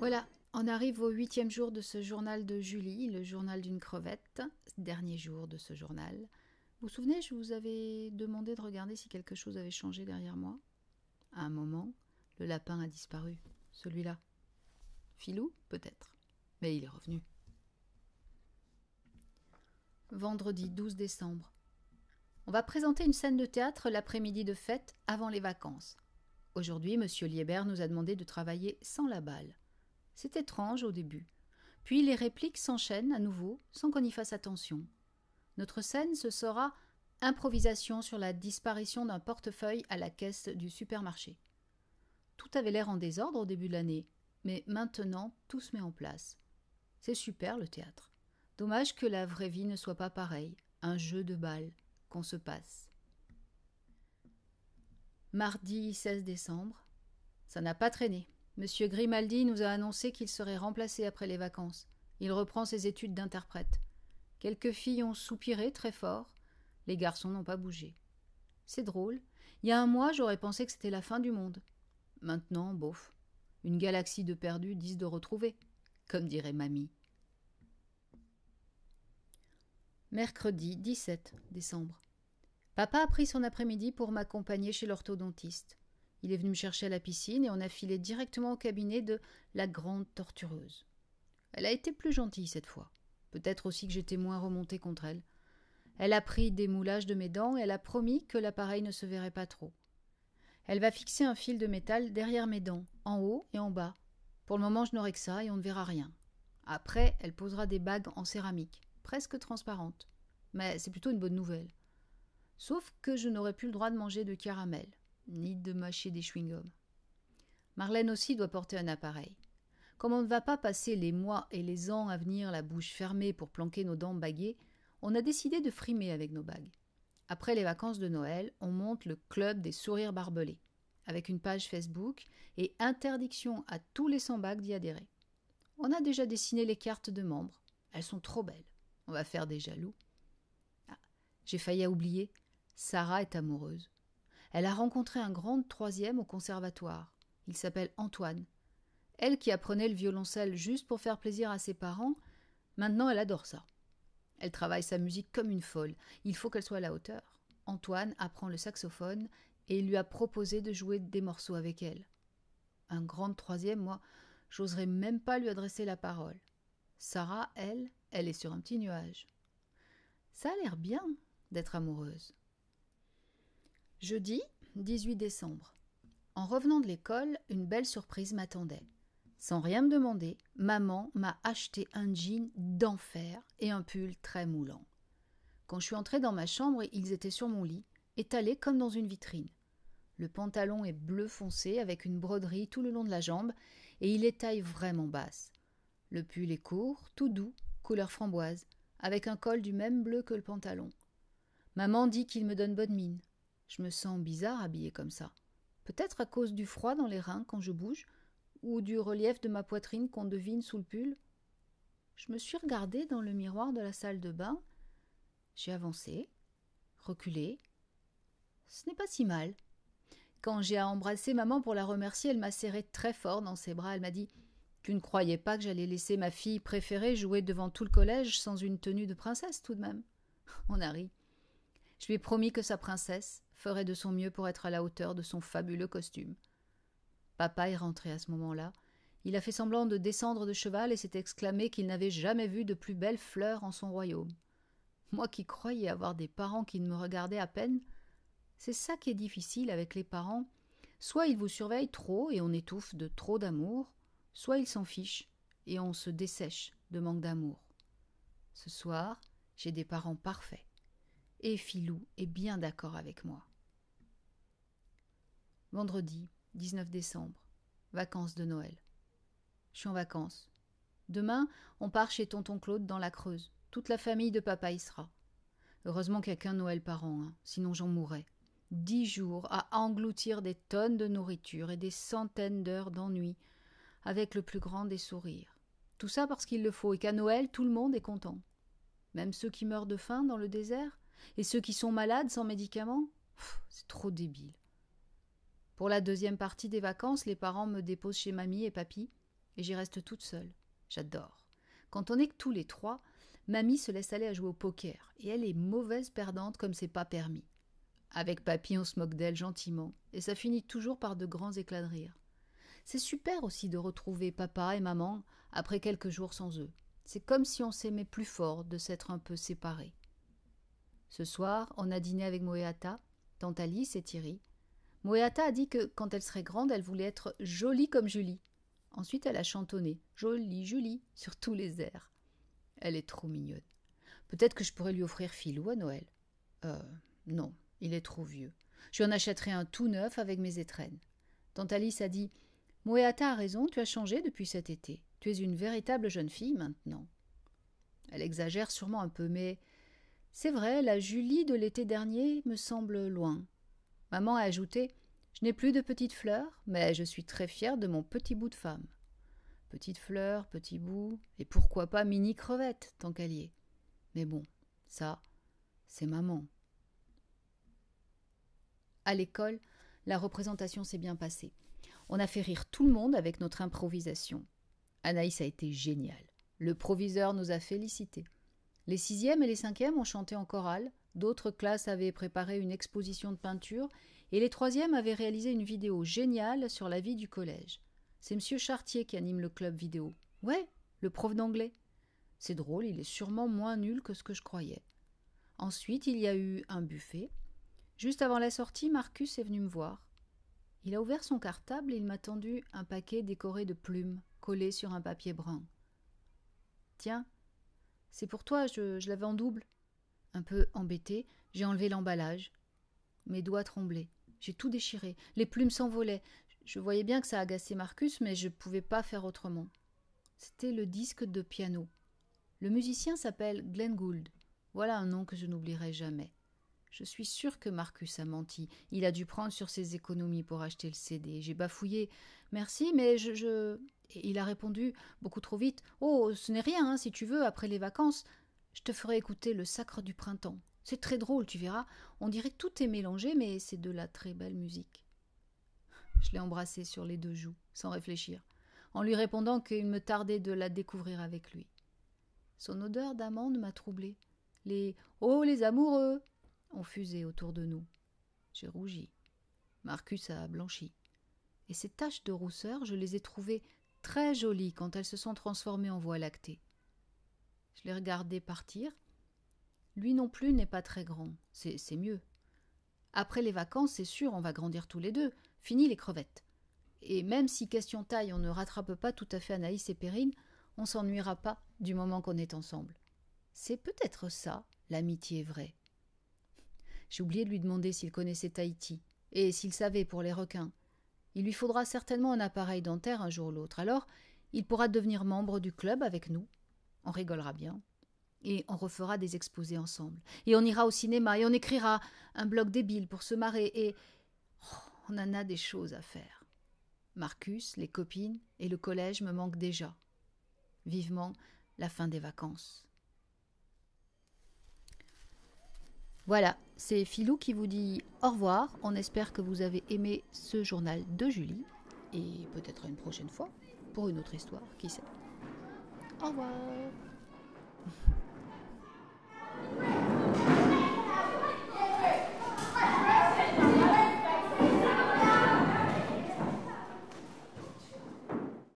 Voilà, on arrive au 8e jour de ce journal de Julie, le journal d'une crevette, dernier jour de ce journal. Vous vous souvenez, je vous avais demandé de regarder si quelque chose avait changé derrière moi. À un moment, le lapin a disparu, celui-là. Filou, peut-être, mais il est revenu. Vendredi 12 décembre. On va présenter une scène de théâtre l'après-midi de fête avant les vacances. Aujourd'hui, M. Liébert nous a demandé de travailler sans la balle. C'est étrange au début. Puis les répliques s'enchaînent à nouveau sans qu'on y fasse attention. Notre scène ce sera improvisation sur la disparition d'un portefeuille à la caisse du supermarché. Tout avait l'air en désordre au début de l'année, mais maintenant tout se met en place. C'est super le théâtre. Dommage que la vraie vie ne soit pas pareille, un jeu de balles qu'on se passe. Mardi 16 décembre. Ça n'a pas traîné. Monsieur Grimaldi nous a annoncé qu'il serait remplacé après les vacances. Il reprend ses études d'interprète. Quelques filles ont soupiré très fort. Les garçons n'ont pas bougé. C'est drôle. Il y a un mois, j'aurais pensé que c'était la fin du monde. Maintenant, bof. Une galaxie de perdus, 10 de retrouvés, comme dirait mamie. Mercredi 17 décembre. Papa a pris son après-midi pour m'accompagner chez l'orthodontiste. Il est venu me chercher à la piscine et on a filé directement au cabinet de la grande tortureuse. Elle a été plus gentille cette fois. Peut-être aussi que j'étais moins remontée contre elle. Elle a pris des moulages de mes dents et elle a promis que l'appareil ne se verrait pas trop. Elle va fixer un fil de métal derrière mes dents, en haut et en bas. Pour le moment, je n'aurai que ça et on ne verra rien. Après, elle posera des bagues en céramique, presque transparentes. Mais c'est plutôt une bonne nouvelle. Sauf que je n'aurai plus le droit de manger de caramel, ni de mâcher des chewing-gums. Marlène aussi doit porter un appareil. Comme on ne va pas passer les mois et les ans à venir la bouche fermée pour planquer nos dents baguées, on a décidé de frimer avec nos bagues. Après les vacances de Noël, on monte le club des sourires barbelés, avec une page Facebook et interdiction à tous les sans-bagues d'y adhérer. On a déjà dessiné les cartes de membres. Elles sont trop belles. On va faire des jaloux. Ah, j'ai failli oublier. Sarah est amoureuse. Elle a rencontré un grand troisième au conservatoire. Il s'appelle Antoine. Elle qui apprenait le violoncelle juste pour faire plaisir à ses parents, maintenant elle adore ça. Elle travaille sa musique comme une folle. Il faut qu'elle soit à la hauteur. Antoine apprend le saxophone et il lui a proposé de jouer des morceaux avec elle. Un grand troisième, moi, j'oserais même pas lui adresser la parole. Sarah, elle est sur un petit nuage. Ça a l'air bien d'être amoureuse. Jeudi 18 décembre. En revenant de l'école, une belle surprise m'attendait. Sans rien me demander, maman m'a acheté un jean d'enfer et un pull très moulant. Quand je suis entrée dans ma chambre, ils étaient sur mon lit, étalés comme dans une vitrine. Le pantalon est bleu foncé avec une broderie tout le long de la jambe et il est taille vraiment basse. Le pull est court, tout doux, couleur framboise, avec un col du même bleu que le pantalon. Maman dit qu'il me donne bonne mine. Je me sens bizarre habillée comme ça. Peut-être à cause du froid dans les reins quand je bouge, ou du relief de ma poitrine qu'on devine sous le pull. Je me suis regardée dans le miroir de la salle de bain. J'ai avancé, reculé. Ce n'est pas si mal. Quand j'ai embrassé maman pour la remercier, elle m'a serré très fort dans ses bras. Elle m'a dit « Tu ne croyais pas que j'allais laisser ma fille préférée jouer devant tout le collège sans une tenue de princesse tout de même ?» On a ri. Je lui ai promis que sa princesse ferait de son mieux pour être à la hauteur de son fabuleux costume. Papa est rentré à ce moment-là. Il a fait semblant de descendre de cheval et s'est exclamé qu'il n'avait jamais vu de plus belles fleurs en son royaume. Moi qui croyais avoir des parents qui ne me regardaient à peine, c'est ça qui est difficile avec les parents. Soit ils vous surveillent trop et on étouffe de trop d'amour, soit ils s'en fichent et on se dessèche de manque d'amour. Ce soir, j'ai des parents parfaits. Et Filou est bien d'accord avec moi. Vendredi 19 décembre. Vacances de Noël. Je suis en vacances. Demain, on part chez tonton Claude dans la Creuse. Toute la famille de papa y sera. Heureusement qu'il n'y a qu'un Noël par an, sinon j'en mourrais. 10 jours à engloutir des tonnes de nourriture et des centaines d'heures d'ennui, avec le plus grand des sourires. Tout ça parce qu'il le faut et qu'à Noël, tout le monde est content. Même ceux qui meurent de faim dans le désert et ceux qui sont malades sans médicaments. C'est trop débile. Pour la deuxième partie des vacances, les parents me déposent chez mamie et papy. et j'y reste toute seule. J'adore. Quand on est que tous les trois, mamie se laisse aller à jouer au poker, et elle est mauvaise perdante comme c'est pas permis. Avec papy, on se moque d'elle gentiment, et ça finit toujours par de grands éclats de rire. C'est super aussi de retrouver papa et maman après quelques jours sans eux. C'est comme si on s'aimait plus fort de s'être un peu séparés. Ce soir, on a dîné avec Moeata, tante Alice et Thierry. Moeata a dit que quand elle serait grande, elle voulait être jolie comme Julie. Ensuite, elle a chantonné « Jolie Julie » sur tous les airs. Elle est trop mignonne. Peut-être que je pourrais lui offrir Philou à Noël. Non, il est trop vieux. Je lui en achèterai un tout neuf avec mes étrennes. Tante Alice a dit « Moeata a raison, tu as changé depuis cet été. Tu es une véritable jeune fille maintenant. » Elle exagère sûrement un peu, mais c'est vrai, la Julie de l'été dernier me semble loin. Maman a ajouté « Je n'ai plus de petites fleurs, mais je suis très fière de mon petit bout de femme. » Petite fleur, petit bout, et pourquoi pas mini crevette, tant qu'elle y est. Mais bon, ça, c'est maman. À l'école, la représentation s'est bien passée. On a fait rire tout le monde avec notre improvisation. Anaïs a été géniale. Le proviseur nous a félicités. Les 6e et les 5e ont chanté en chorale, d'autres classes avaient préparé une exposition de peinture et les 3e avaient réalisé une vidéo géniale sur la vie du collège. C'est M. Chartier qui anime le club vidéo. Ouais, le prof d'anglais. C'est drôle, il est sûrement moins nul que ce que je croyais. Ensuite, il y a eu un buffet. Juste avant la sortie, Marcus est venu me voir. Il a ouvert son cartable et il m'a tendu un paquet décoré de plumes, collé sur un papier brun. « Tiens, c'est pour toi, je l'avais en double. » Un peu embêtée, j'ai enlevé l'emballage. Mes doigts tremblaient. J'ai tout déchiré. Les plumes s'envolaient. Je voyais bien que ça agaçait Marcus, mais je ne pouvais pas faire autrement. C'était le disque de piano. Le musicien s'appelle Glenn Gould. Voilà un nom que je n'oublierai jamais. Je suis sûre que Marcus a menti. Il a dû prendre sur ses économies pour acheter le CD. J'ai bafouillé. « Merci, mais Et il a répondu, beaucoup trop vite, « Oh, ce n'est rien, hein, si tu veux, après les vacances. Je te ferai écouter le Sacre du printemps. C'est très drôle, tu verras. On dirait que tout est mélangé, mais c'est de la très belle musique. » Je l'ai embrassé sur les 2 joues, sans réfléchir, en lui répondant qu'il me tardait de la découvrir avec lui. Son odeur d'amande m'a troublée. Les « Oh, les amoureux !» ont fusé autour de nous. J'ai rougi. Marcus a blanchi. Et ces taches de rousseur, je les ai trouvées très jolies quand elles se sont transformées en voie lactée. Je l'ai regardé partir. Lui non plus n'est pas très grand. C'est mieux. Après les vacances, c'est sûr, on va grandir tous les deux. Fini les crevettes. Et même si question taille, on ne rattrape pas tout à fait Anaïs et Perrine, on s'ennuiera pas du moment qu'on est ensemble. C'est peut-être ça, l'amitié vraie. J'ai oublié de lui demander s'il connaissait Tahiti et s'il savait pour les requins. Il lui faudra certainement un appareil dentaire un jour ou l'autre. Alors, il pourra devenir membre du club avec nous. On rigolera bien. Et on refera des exposés ensemble. Et on ira au cinéma et on écrira un blog débile pour se marrer et... on en a des choses à faire. Marcus, les copines et le collège me manquent déjà. Vivement la fin des vacances. Voilà, c'est Philou qui vous dit au revoir. On espère que vous avez aimé ce journal de Julie. Et peut-être une prochaine fois pour une autre histoire, qui sait. Au revoir.